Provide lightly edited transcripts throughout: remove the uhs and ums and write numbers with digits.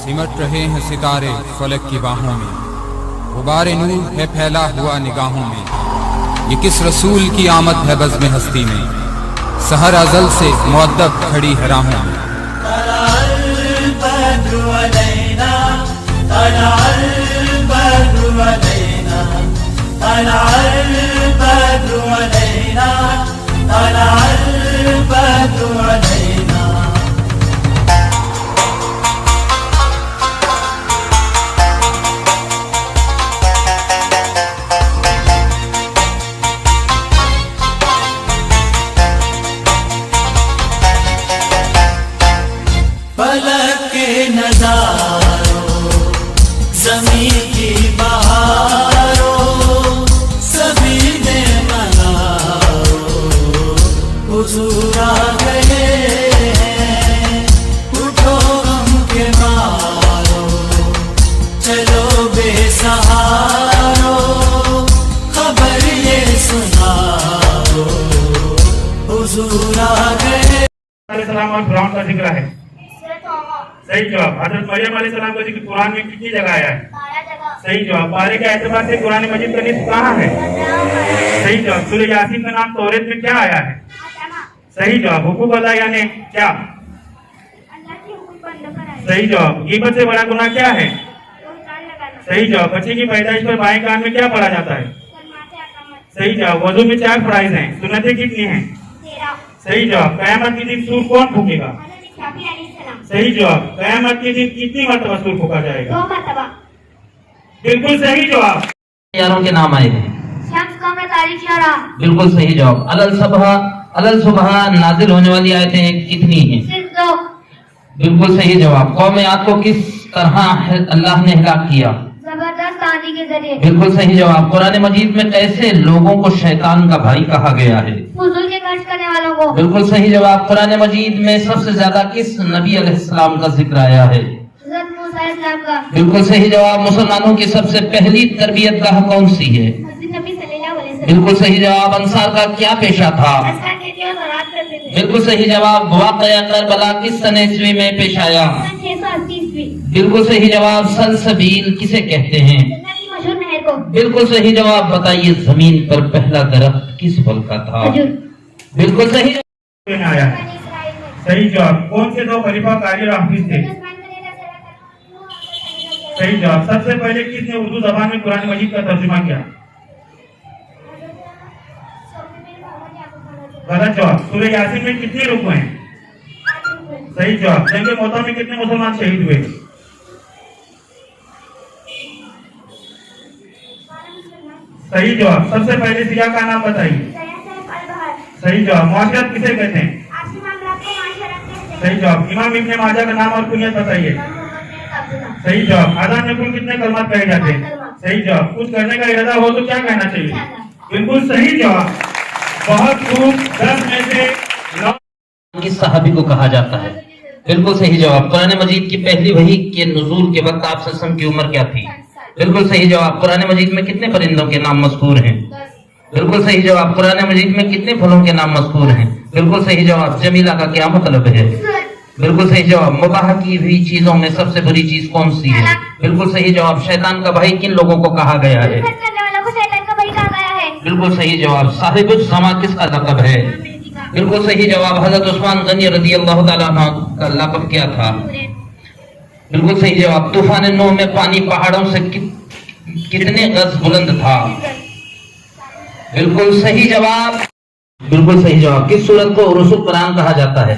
सिमट रहे हैं सितारे फलक की बाहों में, गुबार नूर है फैला हुआ निगाहों में। ये किस रसूल की आमद है बज़्म हस्ती में, सहर अज़ल से मुअद्दब खड़ी है राहों में। फलक के नज़ारों, ज़मीन की बहारों, सभी ने मनाओ, हुजूर आ गए हैं। उठो गम के मारो, चलो बेसहारो, खबर ये सुनाओ, हुजूर आ गए। सलाम और फिरौन का जिक्र है। सही जवाब। हज़रत मरियम अलैहिस्सलाम का जिक्र कुरान में कितनी जगह आया है? सही जवाब। पारे के एतबार से कुरान मजीद का निस्ब कहाँ है? सही जवाब। सूरह यासीन का नाम तौरात में क्या आया है? सही जवाब। हुकूक अदा यानी क्या? सही जवाब। गीबत से बड़ा गुनाह क्या है? सही जवाब। बच्चे की पैदाइश पर बाएं कान में क्या पढ़ा जाता है? सही जवाब। वजू में 4 फराइज हैं, सुन्नतें कितनी हैं? सही जवाब। क़यामत के दिन सूर कौन फूकेगा? सही जवाब। क़यामत के दिन कितनी मरतबा सूर फूका जाएगा? 2 मरतबा। बिल्कुल सही जवाब। यारों के नाम आए हैं। शम्स कमर तारीख शरा। बिल्कुल सही जवाब। अलल सुबह नाजिल होने वाली आयतें कितनी हैं? सिर्फ 2। बिल्कुल सही जवाब। कौम आद को किस तरह अल्लाह ने हिलाक किया? जबरदस्त आंधी के जरिए। बिल्कुल सही जवाब। कुरान मजीद में कैसे लोगों को शैतान का भाई कहा गया है? फुजूल के खर्च करने वालों को। बिल्कुल सही जवाब। कुरान मजीद में सबसे ज्यादा किस नबी अलैहिस्सलाम का जिक्र आया है? हज़रत मूसा अलैहिस्सलाम का। बिल्कुल सही जवाब। मुसलमानों की सबसे पहली तरबियत गाह कौन सी है? मस्जिद नबी सल्लल्लाहु अलैहि वसल्लम। बिल्कुल सही जवाब। अंसार का क्या पेशा था? अस्कार के लिए ज़राअत करते थे। बिल्कुल सही जवाब। वाक़या करबला किस सन ईस्वी में पेश आया? 680 ईस्वी। बिल्कुल सही जवाब। सलसबील किसे कहते हैं? जन्नत की मशहूर नहर को। बिल्कुल सही जवाब। बताइए जमीन पर पहला दरख्त किस फल का था? खजूर। बिल्कुल सही आया है। सही जवाब। कौन से 2 खलीफा कारी और हाफिज थे? सही जवाब। सबसे पहले किसने उर्दू जबान में कुरान मजीद का तर्जुमा किया? गलत जवाब। सूरह यासीन में कितने रुकू हैं? सही जवाब। जंग मोता में कितने मुसलमान शहीद हुए? सही जवाब। सबसे पहले सिया का नाम बताइए। सही जवाब। मुआशरत किसे कहते हैं? सही जवाब। इमाम इब्ने माजा का नाम और कुनियत बताइए। सही जवाब। आज़ान में कुल कितने कलमात कहे जाते हैं? सही जवाब। कुछ करने का इरादा हो तो क्या कहना चाहिए? बिल्कुल सही जवाब। बहुत खूब। 10 में से 9 किस सहाबी को कहा जाता है? बिल्कुल सही जवाब। कुरान मजीद की पहली वही के नुज़ूल के वक्त आप सल्लल्लाहु की उम्र क्या थी? बिल्कुल सही जवाब। कुरान मजीद में कितने परिंदों के नाम मज़कूर हैं? बिल्कुल सही जवाब। कुरान मजीद में कितने फलों के नाम मज़कूर हैं? बिल्कुल सही जवाब। जमीला का क्या मतलब है? बिल्कुल सही जवाब। मुबाह की हुई चीजों में सबसे बुरी चीज कौन सी है? बिल्कुल सही जवाब। शैतान का भाई किन लोगों को कहा गया है? बिल्कुल सही जवाब। साहिबुल समा किसका लक़ब है? बिल्कुल सही जवाब। हज़रत उस्मान गनी रज़ियल्लाहु ताला अन्हु का लक़ब क्या था? बिल्कुल सही जवाब। तूफान नूह में पानी पहाड़ों से कितने गज बुलंद था? बिल्कुल सही जवाब। बिल्कुल सही जवाब। किस सूरत को उर्सुल कुरान कहा जाता है?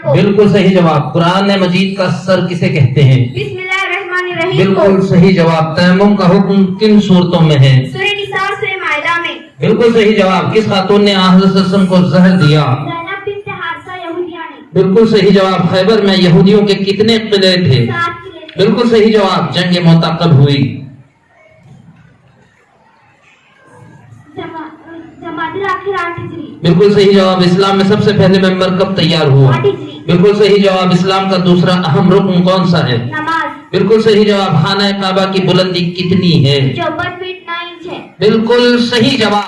बिल्कुल सही जवाब। कुरान मजीद का सर किसे कहते हैं? बिस्मिल्लाहिर्रहमानिर्रहीम। बिल्कुल सही जवाब। तयम्मुम का हुक्म किन सूरतों में है? सूरह निसा और सूरह माइदा में। बिल्कुल सही जवाब। किस खातून ने हज़रत सल्लल्लाहु को जहर दिया? ज़ैनब बिन्त हारिसा यहूदिया ने। बिल्कुल सही जवाब। खैबर में यहूदियों के कितने किले थे? 7 किले। बिल्कुल सही जवाब। जंग मोता कब हुई? जमादिल आखिर 8 हिजरी। बिल्कुल सही जवाब। इस्लाम में सबसे पहले मेंबर कब तैयार हुआ? 8 हिजरी। बिल्कुल सही जवाब। इस्लाम का दूसरा अहम रुकन कौन सा है? नमाज। बिल्कुल सही जवाब। खाना काबा की बुलंदी कितनी है? 54 फीट 9 इंच है। बिल्कुल सही जवाब।